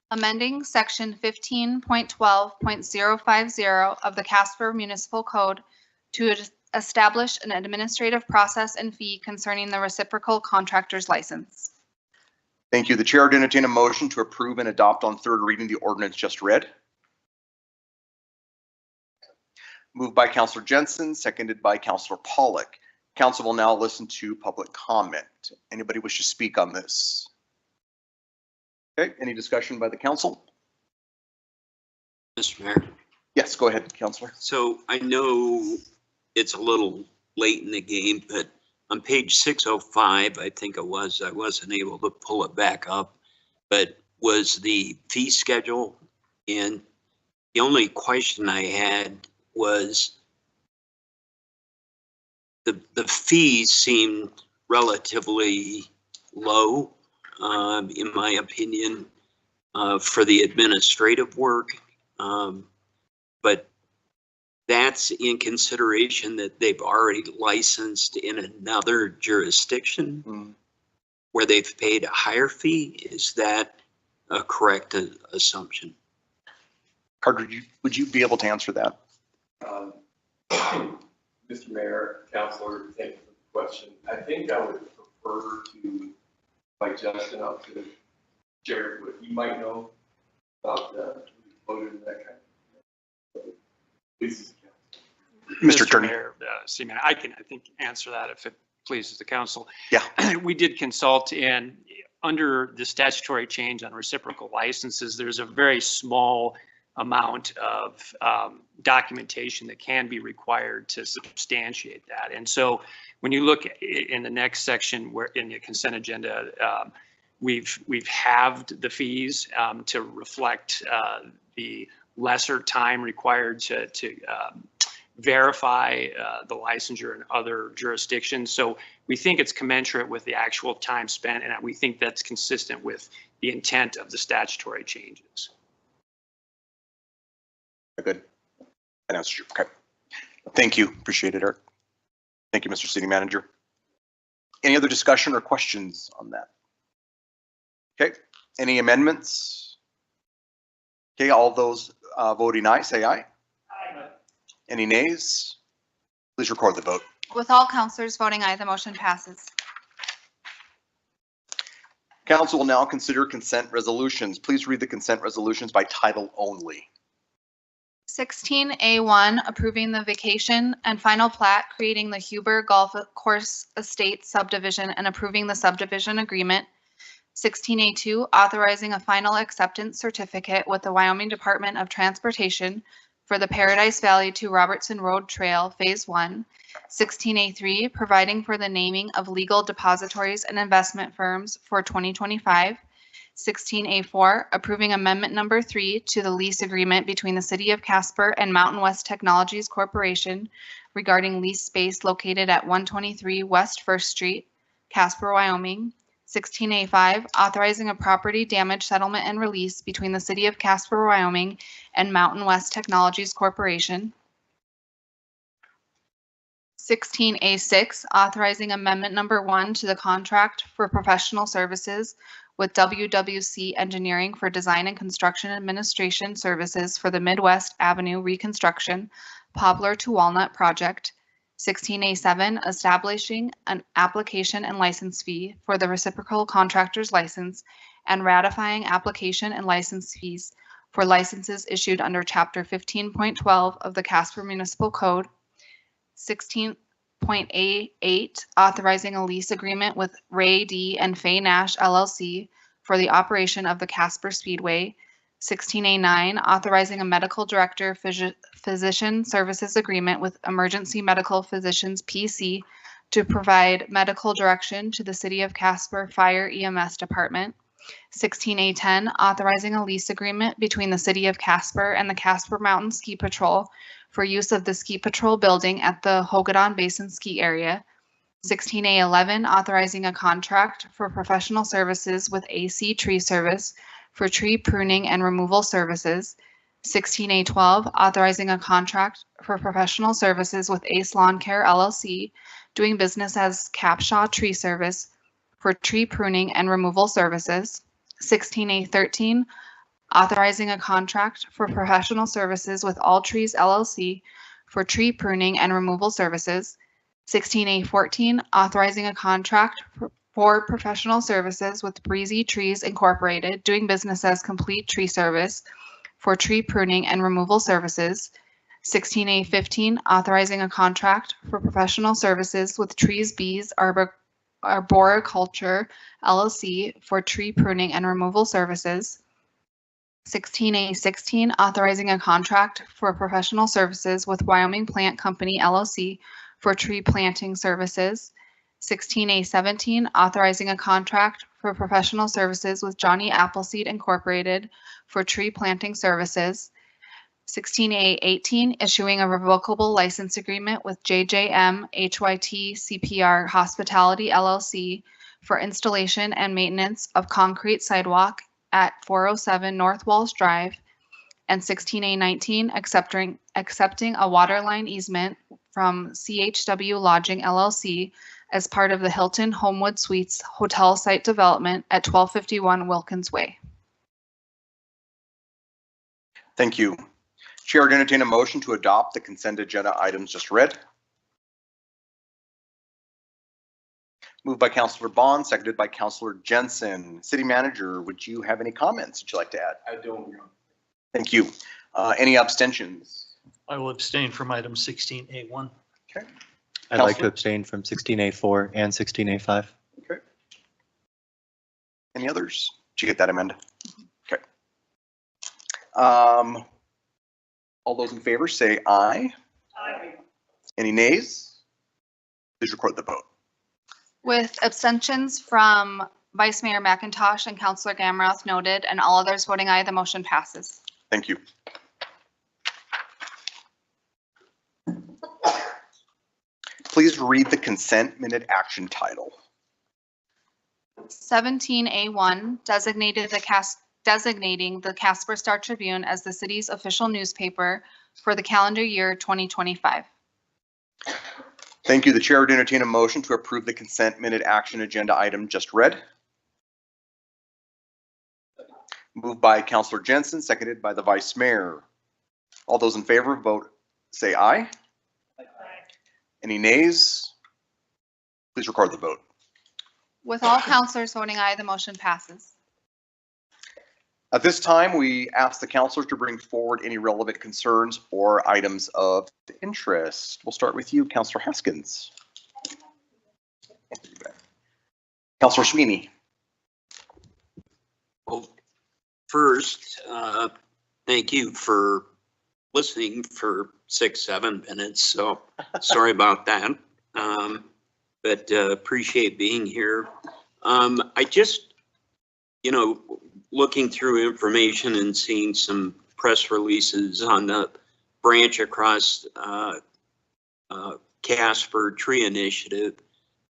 Amending section 15.12.050 of the Casper Municipal Code to establish an administrative process and fee concerning the reciprocal contractor's license. Thank you. The chair would entertain a motion to approve and adopt on third reading the ordinance just read. Moved by Councilor Jensen, seconded by Councilor Pollock. Council will now listen to public comment. Anybody wish to speak on this? Okay, any discussion by the council? Mr. Mayor. Yes, go ahead, Councilor. So I know it's a little late in the game, but on page 605, I think it was, I wasn't able to pull it back up, but was the fee schedule in? The only question I had was the fees seemed relatively low, in my opinion, for the administrative work. But that's in consideration that they've already licensed in another jurisdiction where they've paid a higher fee. Is that a correct assumption? Carter, would you be able to answer that? Mr. Mayor, Councilor, thank you for the question. I think I would prefer to invite Justin up to share what he might know about the voted and that kind of thing. Please. Mr. Attorney. Mayor, Seaman, I think answer that if it pleases the council. Yeah. We did consult in under the statutory change on reciprocal licenses. There's a very small amount of documentation that can be required to substantiate that. And so when you look in the next section where in the consent agenda, we've halved the fees to reflect the lesser time required to verify the licensure in other jurisdictions. So we think it's commensurate with the actual time spent, and we think that's consistent with the intent of the statutory changes. Good. That answers your, okay. Thank you. Appreciate it, Eric. Thank you, Mr. City Manager. Any other discussion or questions on that? Okay. Any amendments? Okay, all those voting aye, say aye. Aye. Any nays? Please record the vote. With all counselors voting aye, the motion passes. Council will now consider consent resolutions. Please read the consent resolutions by title only. 16A1, approving the vacation and final plat, creating the Huber Golf Course Estate subdivision and approving the subdivision agreement. 16A2, authorizing a final acceptance certificate with the Wyoming Department of Transportation for the Paradise Valley to Robertson Road Trail Phase 1. 16A3, providing for the naming of legal depositories and investment firms for 2025. 16A4, approving amendment number 3 to the lease agreement between the City of Casper and Mountain West Technologies Corporation regarding lease space located at 123 West 1st Street, Casper, Wyoming. 16A5, authorizing a property damage settlement and release between the City of Casper, Wyoming and Mountain West Technologies Corporation. 16A6, authorizing amendment number 1 to the contract for professional services with WWC Engineering for design and construction administration services for the Midwest Avenue reconstruction Poplar to Walnut project. 16A7, establishing an application and license fee for the reciprocal contractor's license and ratifying application and license fees for licenses issued under Chapter 15.12 of the Casper Municipal Code. 16.A8, authorizing a lease agreement with Ray D. and Faye Nash LLC for the operation of the Casper Speedway. 16A9, authorizing a medical director physician services agreement with Emergency Medical Physicians PC to provide medical direction to the City of Casper Fire EMS Department. 16A10, authorizing a lease agreement between the City of Casper and the Casper Mountain Ski Patrol for use of the Ski Patrol building at the Hogadon Basin Ski Area. 16A11, authorizing a contract for professional services with AC Tree Service for tree pruning and removal services. 16A12, authorizing a contract for professional services with Ace Lawn Care LLC, doing business as Capshaw Tree Service for tree pruning and removal services. 16A13, authorizing a contract for professional services with All Trees LLC for tree pruning and removal services. 16A14, authorizing a contract for professional services with Breezy Trees Incorporated, doing business as Complete Tree Service for tree pruning and removal services. 16A15, authorizing a contract for professional services with Trees Bees Arboriculture LLC for tree pruning and removal services. 16A16, authorizing a contract for professional services with Wyoming Plant Company LLC for tree planting services. 16A17, authorizing a contract for professional services with Johnny Appleseed Incorporated for tree planting services. 16A18, issuing a revocable license agreement with JJM HYT CPR Hospitality LLC for installation and maintenance of concrete sidewalk at 407 North Walls Drive. And 16A19, accepting a water line easement from CHW Lodging LLC as part of the Hilton Homewood Suites Hotel Site Development at 1251 Wilkins Way. Thank you. Chair would entertain a motion to adopt the consent agenda items just read. Moved by Councilor Bond, seconded by Councilor Jensen. City Manager, would you have any comments that you'd like to add? I don't. Thank you. Any abstentions? I will abstain from item 16A1. Okay. I'd like to abstain from 16A4 and 16A5. Okay. Any others? Did you get that, Amanda? Okay. All those in favor say aye. Aye. Any nays? Please record the vote. With abstentions from Vice Mayor McIntosh and Councillor Gamroth noted, and all others voting aye, the motion passes. Thank you. Please read the consent minute action title. 17A1 designating the Casper Star Tribune as the city's official newspaper for the calendar year 2025. Thank you. The chair would entertain a motion to approve the consent minute action agenda item just read. Moved by Councillor Jensen, seconded by the Vice Mayor. All those in favor vote say aye. Aye. Any nays? Please record the vote. With all councillors voting aye, the motion passes. At this time, we ask the councilors to bring forward any relevant concerns or items of interest. We'll start with you, Councillor Haskins. Councillor Sweeney. Well, first, thank you for listening for 6-7 minutes. So sorry about that. But appreciate being here. I just, looking through information and seeing some press releases on the branch across Casper tree initiative.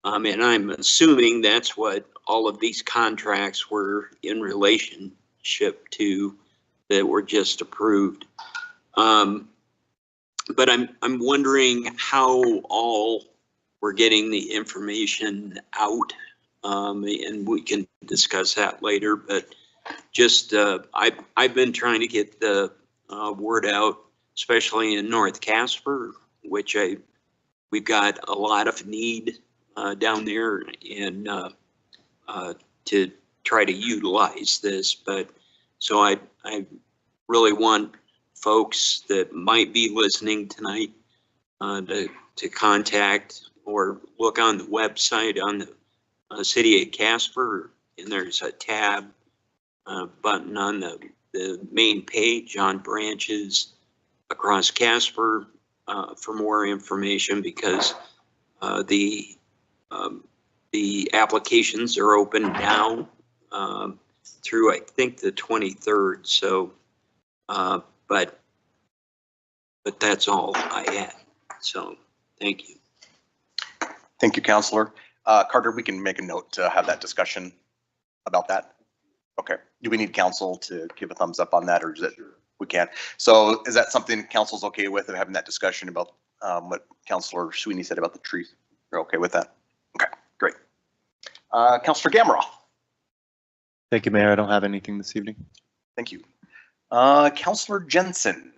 And I'm assuming that's what all of these contracts were in relationship to that were just approved. But I'm wondering how all we're getting the information out, and we can discuss that later. But just I've been trying to get the word out, especially in North Casper, which we've got a lot of need down there, and to try to utilize this. But so I really want folks that might be listening tonight to contact or look on the website on the City of Casper, and there's a tab button on the main page on branches across Casper for more information, because the applications are open now through I think the 23rd. So, but that's all I had. So thank you. Thank you, Councillor. Carter, we can make a note to have that discussion about that. Okay. Do we need council to give a thumbs up on that, or is it, we can't? So is that something council's okay with, of having that discussion about what Councillor Sweeney said about the trees? You're okay with that? Okay, great. Councillor Gamroth. Thank you, Mayor. I don't have anything this evening. Thank you. Councillor Jensen.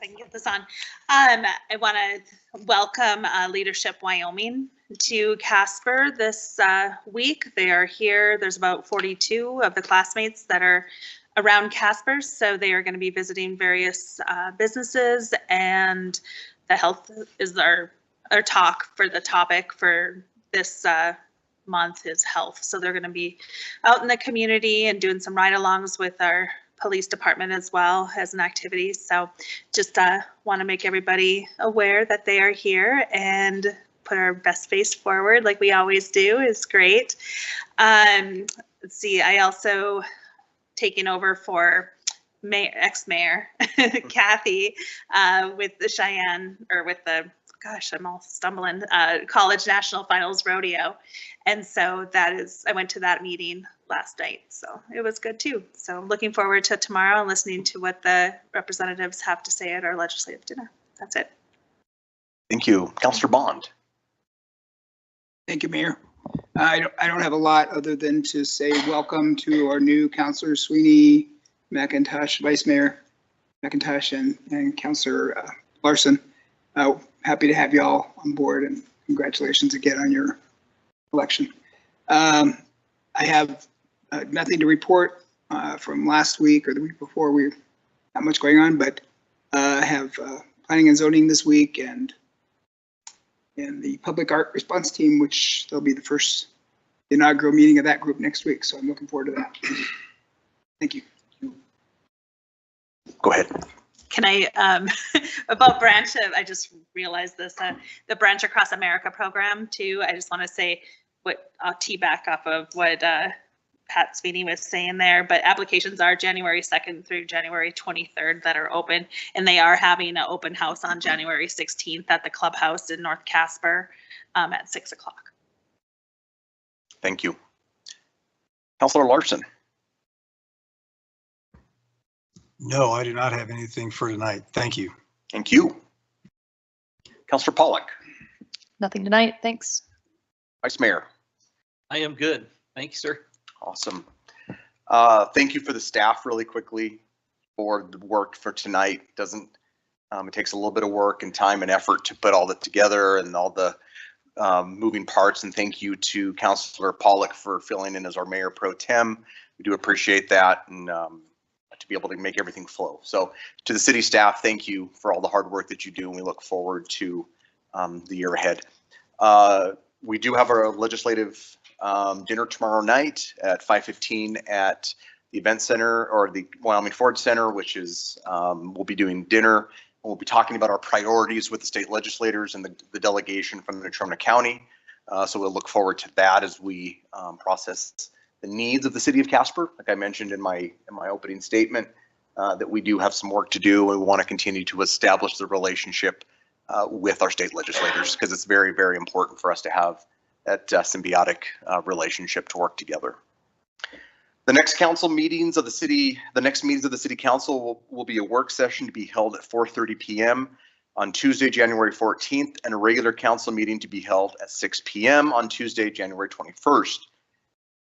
I can get this on. I want to welcome Leadership Wyoming to Casper this week. They are here. There's about 42 of the classmates that are around Casper, so they are going to be visiting various businesses, and the health is our talk for the topic for this month is health. So they're going to be out in the community and doing some ride-alongs with our police department as well as an activity. So just want to make everybody aware that they are here and put our best face forward like we always do is great. Let's see, I also taking over for ex-mayor Kathy with the Cheyenne, or with the, gosh, I'm all stumbling, College National Finals Rodeo. And so that is, I went to that meeting last night, so it was good too. So looking forward to tomorrow and listening to what the representatives have to say at our legislative dinner. That's it. Thank you. Councillor Bond. Thank you, Mayor. I don't have a lot other than to say welcome to our new Councillor Sweeney, McIntosh, Vice Mayor McIntosh, and Councillor Larson. Happy to have you all on board, and congratulations again on your election. I have nothing to report from last week or the week before. We're not much going on, but I have planning and zoning this week, and the public art response team, which there'll be the first inaugural meeting of that group next week. So I'm looking forward to that. Thank you. Go ahead. Can I, about branch, I just realized this, the Branch Across America program too. I just want to say I'll tee back off of what Pat Sweeney was saying there, but applications are January 2nd through January 23rd that are open, and they are having an open house on January 16th at the clubhouse in North Casper at 6 o'clock. Thank you. Councilor Larson. No, I do not have anything for tonight. Thank you. Thank you. Councilor Pollock. Nothing tonight, thanks. Vice Mayor. I am good. Thank you, sir. Awesome. Thank you for the staff really quickly for the work for tonight. It takes a little bit of work and time and effort to put all that together and all the moving parts. And thank you to Councilor Pollock for filling in as our Mayor Pro Tem. We do appreciate that, and to be able to make everything flow. So to the city staff, thank you for all the hard work that you do, and we look forward to the year ahead. We do have our legislative dinner tomorrow night at 5:15 at the event center, or the Wyoming Ford Center, which is, we'll be doing dinner. We'll be talking about our priorities with the state legislators and the delegation from Natrona County. So we'll look forward to that as we process the needs of the city of Casper. Like I mentioned in my opening statement, that we do have some work to do, and we want to continue to establish the relationship with our state legislators, because it's very, very important for us to have that symbiotic relationship to work together. The next meetings of the city council will be a work session to be held at 4:30 p.m. on Tuesday, January 14th, and a regular council meeting to be held at 6 p.m. on Tuesday, January 21st.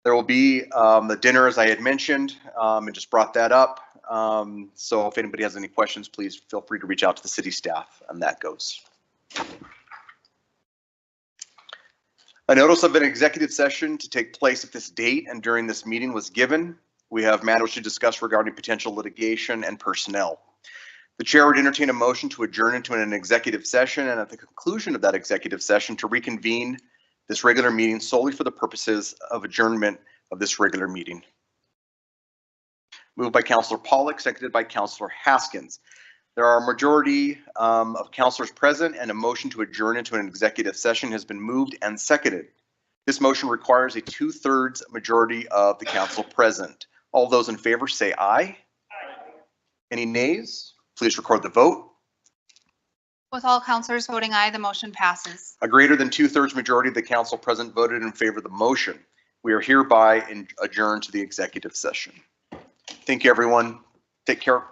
There will be the dinner, as I had mentioned, and just brought that up. So if anybody has any questions, please feel free to reach out to the city staff, and that goes. A notice of an executive session to take place at this date and during this meeting was given. We have matters to discuss regarding potential litigation and personnel. The chair would entertain a motion to adjourn into an executive session, and at the conclusion of that executive session to reconvene this regular meeting solely for the purposes of adjournment of this regular meeting. Moved by Councilor Pollock, seconded by Councilor Haskins. There are a majority of councilors present, and a motion to adjourn into an executive session has been moved and seconded. This motion requires a 2/3 majority of the council present. All those in favor say aye. Any nays? Please record the vote. With all councilors voting aye, the motion passes. A greater than 2/3 majority of the council present voted in favor of the motion. We are hereby adjourned to the executive session. Thank you, everyone. Take care.